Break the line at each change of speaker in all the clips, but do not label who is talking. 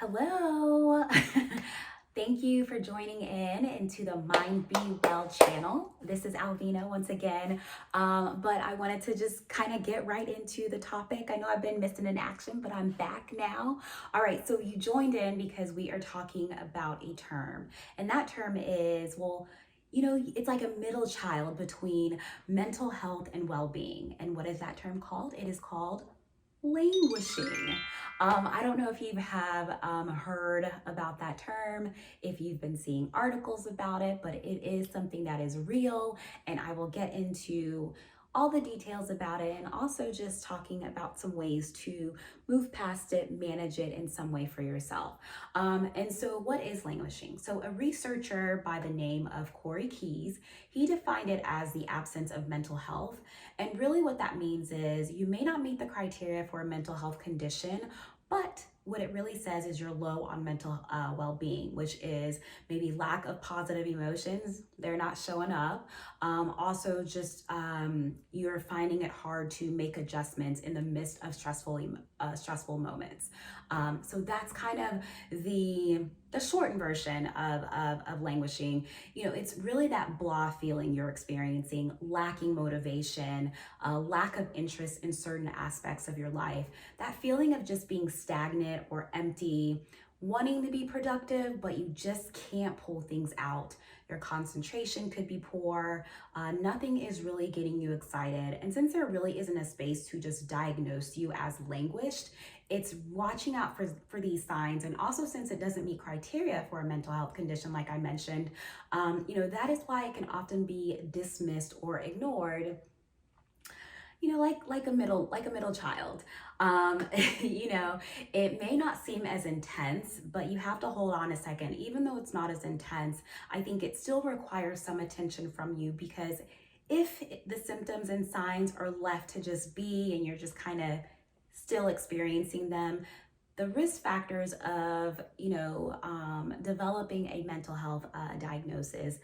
Hello. Thank you for joining in into the Mind Be Well channel. This is Alvina once again, but I wanted to just kind of get right into the topic. I know I've been missing in action, but I'm back now. All right, so you joined in because we are talking about a term, and that term is, well, it's like a middle child between mental health and well-being. And what is that term called? It is called languishing. I don't know if you have heard about that term, if you've been seeing articles about it, but it is something that is real, and I will get into all the details about it and also just talking about some ways to move past it, manage it in some way for yourself. And so, what is languishing? So, a researcher by the name of Corey Keyes, he defined it as the absence of mental health. And really, what that means is you may not meet the criteria for a mental health condition, but what it really says is you're low on mental well-being, which is maybe lack of positive emotions. They're not showing up. Also, just you're finding it hard to make adjustments in the midst of stressful moments. So that's kind of the shortened version of languishing. It's really that blah feeling you're experiencing, lacking motivation, lack of interest in certain aspects of your life, that feeling of just being stagnant or empty, wanting to be productive, but you just can't pull things out. Your concentration could be poor. Nothing is really getting you excited. And since there really isn't a space to just diagnose you as languished, it's watching out for these signs. And also, since it doesn't meet criteria for a mental health condition, like I mentioned, that is why it can often be dismissed or ignored, like a middle child. um it may not seem as intense, but you have to hold on a second. Even though it's not as intense, I think it still requires some attention from you, because if the symptoms and signs are left to just be and you're just kind of still experiencing them, the risk factors of developing a mental health diagnosis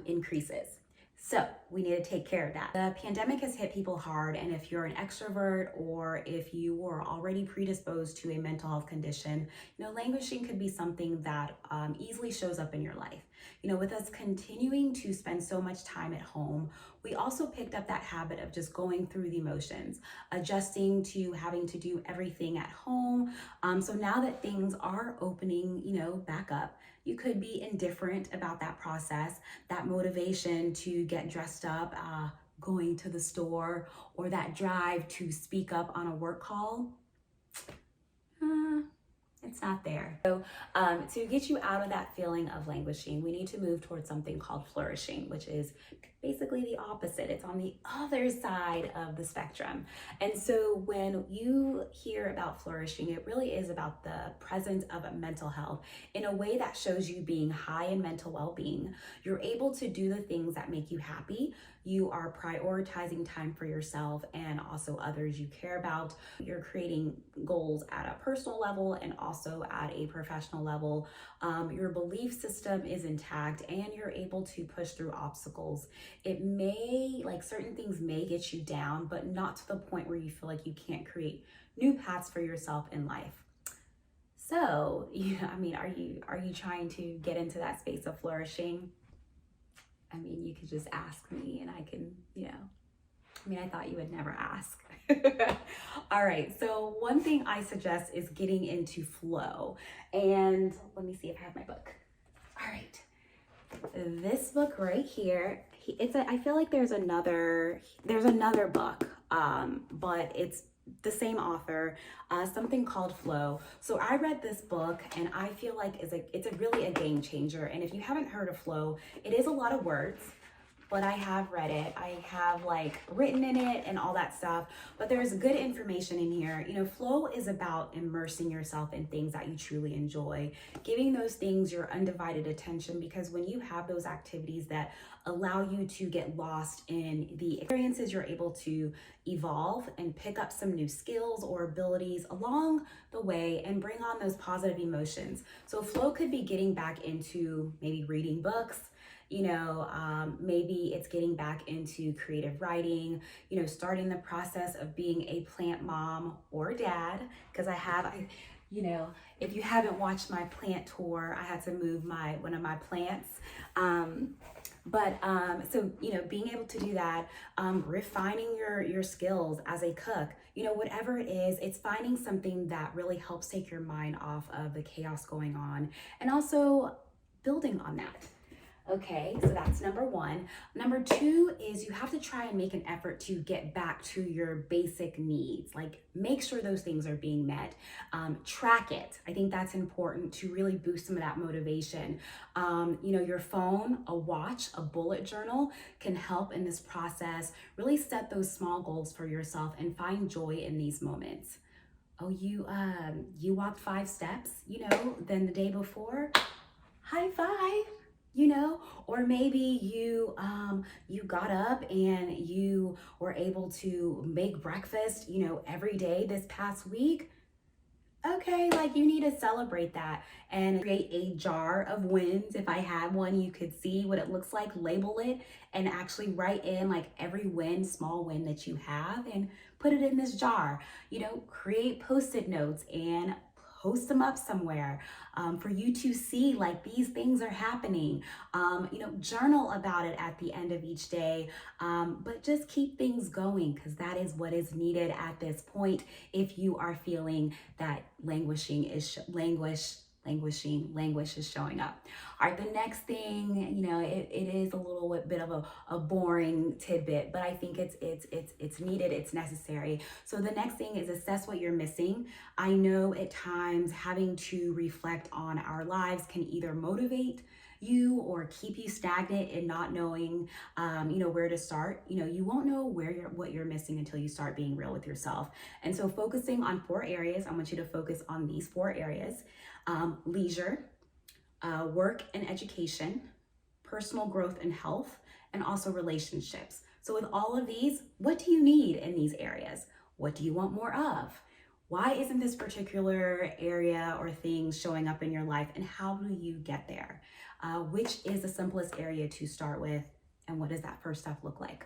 increases. So we need to take care of that. The pandemic has hit people hard, and if you're an extrovert or if you were already predisposed to a mental health condition, languishing could be something that easily shows up in your life. With us continuing to spend so much time at home, we also picked up that habit of just going through the emotions, adjusting to having to do everything at home. So now that things are opening, back up, you could be indifferent about that process, that motivation to get dressed up, going to the store, or that drive to speak up on a work call. It's not there. So to get you out of that feeling of languishing, we need to move towards something called flourishing, which is basically the opposite. It's on the other side of the spectrum. And so when you hear about flourishing, it really is about the presence of a mental health in a way that shows you being high in mental well-being. You're able to do the things that make you happy. You are prioritizing time for yourself and also others you care about. You're creating goals at a personal level and also at a professional level. Your belief system is intact and you're able to push through obstacles. It may, like certain things may get you down, but not to the point where you feel like you can't create new paths for yourself in life. So, are you trying to get into that space of flourishing? You could just ask me and I can, I thought you would never ask. All right, so one thing I suggest is getting into flow. And let me see if I have my book. All right, this book right here, I feel like there's another book, but it's the same author, something called Flow. So I read this book and I feel like it's really a game changer. And if you haven't heard of Flow, it is a lot of words, but I have read it. I have written in it and all that stuff, but there's good information in here. Flow is about immersing yourself in things that you truly enjoy, giving those things your undivided attention, because when you have those activities that allow you to get lost in the experiences, you're able to evolve and pick up some new skills or abilities along the way and bring on those positive emotions. So flow could be getting back into maybe reading books, maybe it's getting back into creative writing, starting the process of being a plant mom or dad, because You know, if you haven't watched my plant tour, I had to move one of my plants. So being able to do that, refining your skills as a cook, whatever it is, it's finding something that really helps take your mind off of the chaos going on, and also building on that. Okay, so that's number one. Number two is you have to try and make an effort to get back to your basic needs. Like, make sure those things are being met. Track it. I think that's important to really boost some of that motivation. Your phone, a watch, a bullet journal can help in this process. Really set those small goals for yourself and find joy in these moments. Oh, you walked 5 steps, then the day before, high five. Or maybe you got up and you were able to make breakfast, every day this past week. Okay, like, you need to celebrate that and create a jar of wins. If I had one, you could see what it looks like, label it, and actually write in like every small win that you have, and put it in this jar. Create post-it notes and post them up somewhere, for you to see, like, these things are happening. Journal about it at the end of each day, but just keep things going, because that is what is needed at this point if you are feeling that languish is showing up. All right, the next thing, it is a little bit of a boring tidbit, but I think it's needed, it's necessary. So the next thing is assess what you're missing. I know at times having to reflect on our lives can either motivate you or keep you stagnant and not knowing where to start. You won't know what you're missing until you start being real with yourself. And so focusing on 4 areas, I want you to focus on these 4 areas: leisure, work and education, personal growth and health, and also relationships. So with all of these, what do you need in these areas? What do you want more of? Why isn't this particular area or thing showing up in your life, and how do you get there? Which is the simplest area to start with, and what does that first step look like?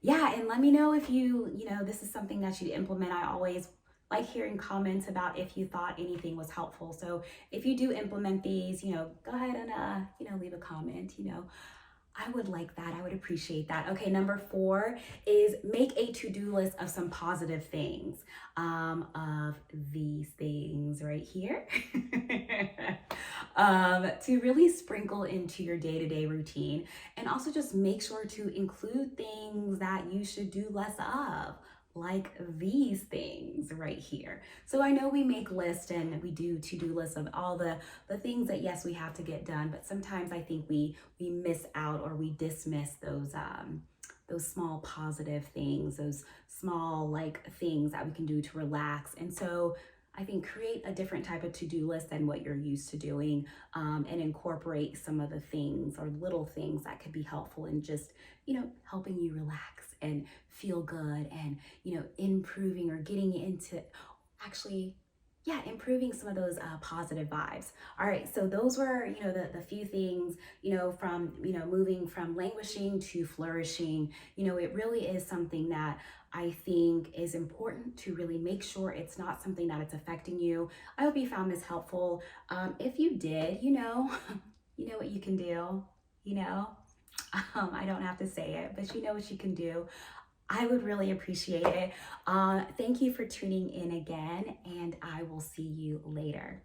Yeah, and let me know if this is something that you implement. I always like hearing comments about if you thought anything was helpful. So if you do implement these, go ahead and leave a comment. I would like that. I would appreciate that. Okay, number 4 is make a to-do list of some positive things, of these things right here, to really sprinkle into your day-to-day routine. And also just make sure to include things that you should do less of, like these things right here. So I know we make lists and we do to-do lists of all the things that, yes, we have to get done, but sometimes I think we miss out, or we dismiss those small positive things, those small things that we can do to relax. And so I think create a different type of to-do list than what you're used to doing, and incorporate some of the things or little things that could be helpful in just, helping you relax and feel good, and, improving or getting into actually, yeah, improving some of those positive vibes. All right, so those were, the few things, from, moving from languishing to flourishing. It really is something that I think is important to really make sure it's not something that it's affecting you. I hope you found this helpful. If you did, you know what you can do, I don't have to say it, but you know what you can do. I would really appreciate it. Thank you for tuning in again, and I will see you later.